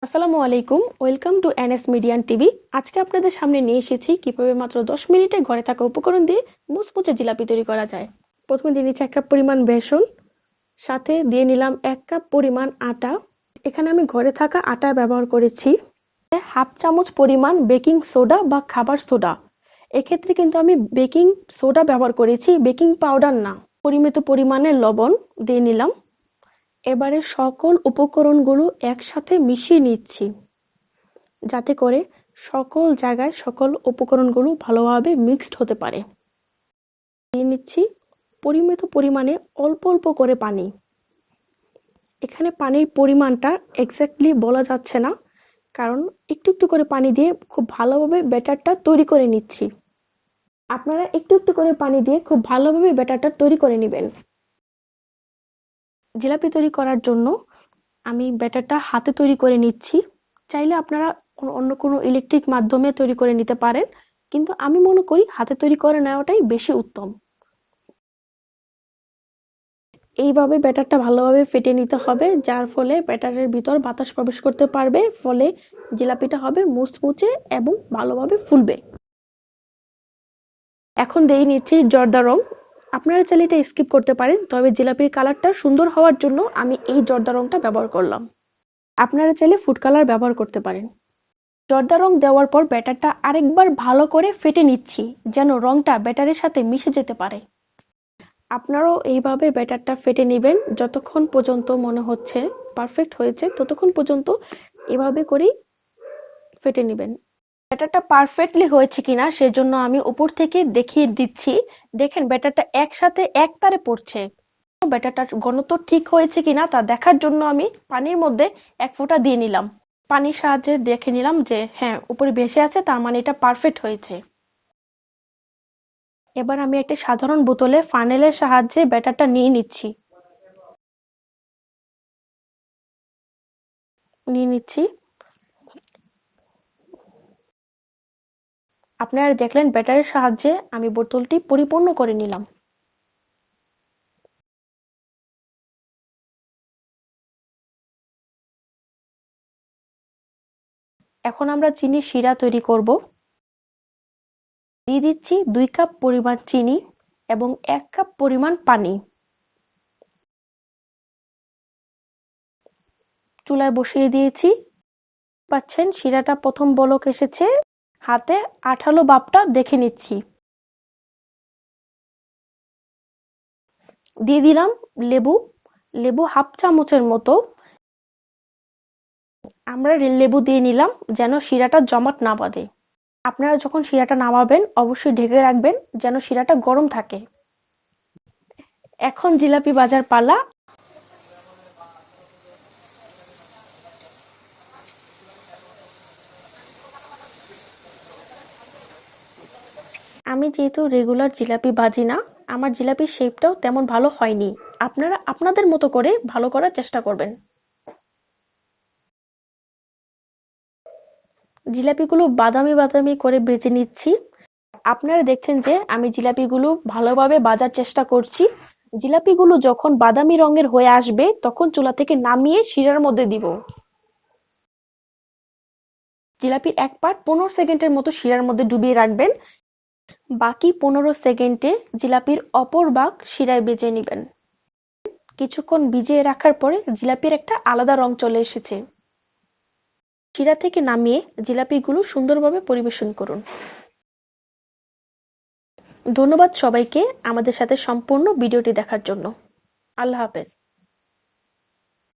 আসসালামু আলাইকুম, welcome to NS median TV. আজকে আপনাদের সামনে নিয়ে এসেছি কিভাবে মাত্র 10 মিনিটে ঘরে থাকা উপকরণ দিয়ে মুচমুচে জিলাপি তৈরি করা যায়। প্রথমে দিয়ে নিচ্ছি 1 কাপ পরিমাণ বেসন, সাথে দিয়ে নিলাম 1 কাপ পরিমাণ আটা। এখানে আমি ঘরে থাকা আটা ব্যবহার করেছি। হাফ চামচ পরিমাণ বেকিং সোডা বা খাবার সোডা। এক্ষেত্রে কিন্তু আমি বেকিং সোডা ব্যবহার করেছি, বেকিং পাউডার না। পরিমিত পরিমাণে লবণ দিয়ে নিলাম। এবারে সকল উপকরণগুলো একসাথে মিশিয়ে নিচ্ছি, যাতে করে সকল জায়গায় সকল উপকরণগুলো ভালোভাবে মিক্সড হতে পারে। দিয়ে নিচ্ছি পরিমিত পরিমাণে অল্প অল্প করে পানি। এখানে পানির পরিমাণটা এক্স্যাক্টলি বলা যাচ্ছে না, কারণ একটু একটু করে পানি দিয়ে খুব ভালোভাবে ব্যাটারটা তৈরি করে নিচ্ছি। আপনারা একটু একটু করে পানি দিয়ে খুব ভালোভাবে ব্যাটারটা তৈরি করে নেবেন। জিলাপি তৈরি করার জন্য আমি ব্যাটারটা হাতে তৈরি করে নিচ্ছি। চাইলে আপনারা অন্য কোনো ইলেকট্রিক মাধ্যমে তৈরি করে নিতে পারেন, কিন্তু আমি মনে করি হাতে তৈরি করে নেওয়াটাই বেশি উত্তম। এইভাবে ব্যাটারটা ভালোভাবে ফেটে নিতে হবে, যার ফলে ব্যাটারের ভিতর বাতাস প্রবেশ করতে পারবে, ফলে জিলাপিটা হবে মুচমুচে এবং ভালোভাবে ফুলবে। এখন দিয়ে নিচ্ছি জর্দা রং। আপনারা চাইলে এটা স্কিপ করতে পারেন, তবে জিলাপির কালারটা সুন্দর হওয়ার জন্য আমি এই জর্দা রংটা ব্যবহার করলাম। আপনারা চাইলে ফুড কালার ব্যবহার করতে পারেন। জর্দা রং দেওয়ার পর ব্যাটারটা আরেকবার ভালো করে ফেটে নিচ্ছি, যেন রংটা ব্যাটারের সাথে মিশে যেতে পারে। আপনারাও এইভাবে ব্যাটারটা ফেটে নেবেন, যতক্ষণ পর্যন্ত মনে হচ্ছে পারফেক্ট হয়েছে ততক্ষণ পর্যন্ত এভাবে করেই ফেটে নেবেন। ব্যাটারটা পারফেক্টলি হয়েছে কিনা সেজন্য আমি উপর থেকে দেখিয়ে দিচ্ছি। দেখেন ব্যাটারটা একসাথে একতারে পড়ছে। ব্যাটারটার ঘনত্ব ঠিক হয়েছে কিনা তা দেখার জন্য আমি পানির মধ্যে 1 ফোঁটা দিয়ে নিলাম। পানির সাহায্যে দেখে নিলাম যে হ্যাঁ, উপরে ভেসে আছে, তার মানে এটা পারফেক্ট হয়েছে। এবার আমি একটা সাধারণ বোতলে ফানেলের সাহায্যে ব্যাটারটা নিয়ে নিচ্ছি। আপনারা দেখলেন ব্যাটারের সাহায্যে আমি বোতলটি পরিপূর্ণ করে নিলাম। এখন আমরা চিনি শিরা তৈরি করব। দিয়ে দিচ্ছি 2 কাপ পরিমাণ চিনি এবং 1 কাপ পরিমাণ পানি। চুলায় বসিয়ে দিয়েছি। পাচ্ছেন শিরাটা প্রথম বলক এসেছে। হাতে আঠালো ভাবটা দেখে নিচ্ছি। দিয়ে দিলাম লেবু হাফ চামচের মতো। আমরা লেবু দিয়ে নিলাম যেন শিরাটা জমাট না বাঁধে। আপনারা যখন শিরাটা নামাবেন অবশ্যই ঢেকে রাখবেন যেন শিরাটা গরম থাকে। এখন জিলাপি ভাজার পালা। আমি যেহেতু রেগুলার জিলাপি ভাজি না, আমার জিলাপির শেপটাও তেমন ভালো হয়নি। আপনারা আপনাদের মতো করে ভালো করার চেষ্টা করবেন। জিলাপিগুলো বাদামি বাদামি করে ভেজে নিচ্ছি। আপনারা দেখছেন যে আমি জিলাপিগুলো ভালোভাবে ভাজার চেষ্টা করছি। জিলাপিগুলো যখন বাদামি রঙের হয়ে আসবে তখন চুলা থেকে নামিয়ে শিরার মধ্যে দিব। জিলাপির এক পার্ট 15 সেকেন্ডের মতো শিরার মধ্যে ডুবিয়ে রাখবেন। বাকি 15 সেকেন্ডে জিলাপির অপর ভাগ শিরায় ভেজে নেবেন। কিছুক্ষণ ভিজিয়ে রাখার পরে জিলাপির একটা আলাদা রং চলে এসেছে। শিরা থেকে নামিয়ে জিলাপিগুলো সুন্দরভাবে পরিবেশন করুন। ধন্যবাদ সবাইকে আমাদের সাথে সম্পূর্ণ ভিডিওটি দেখার জন্য। আল্লাহ হাফেজ।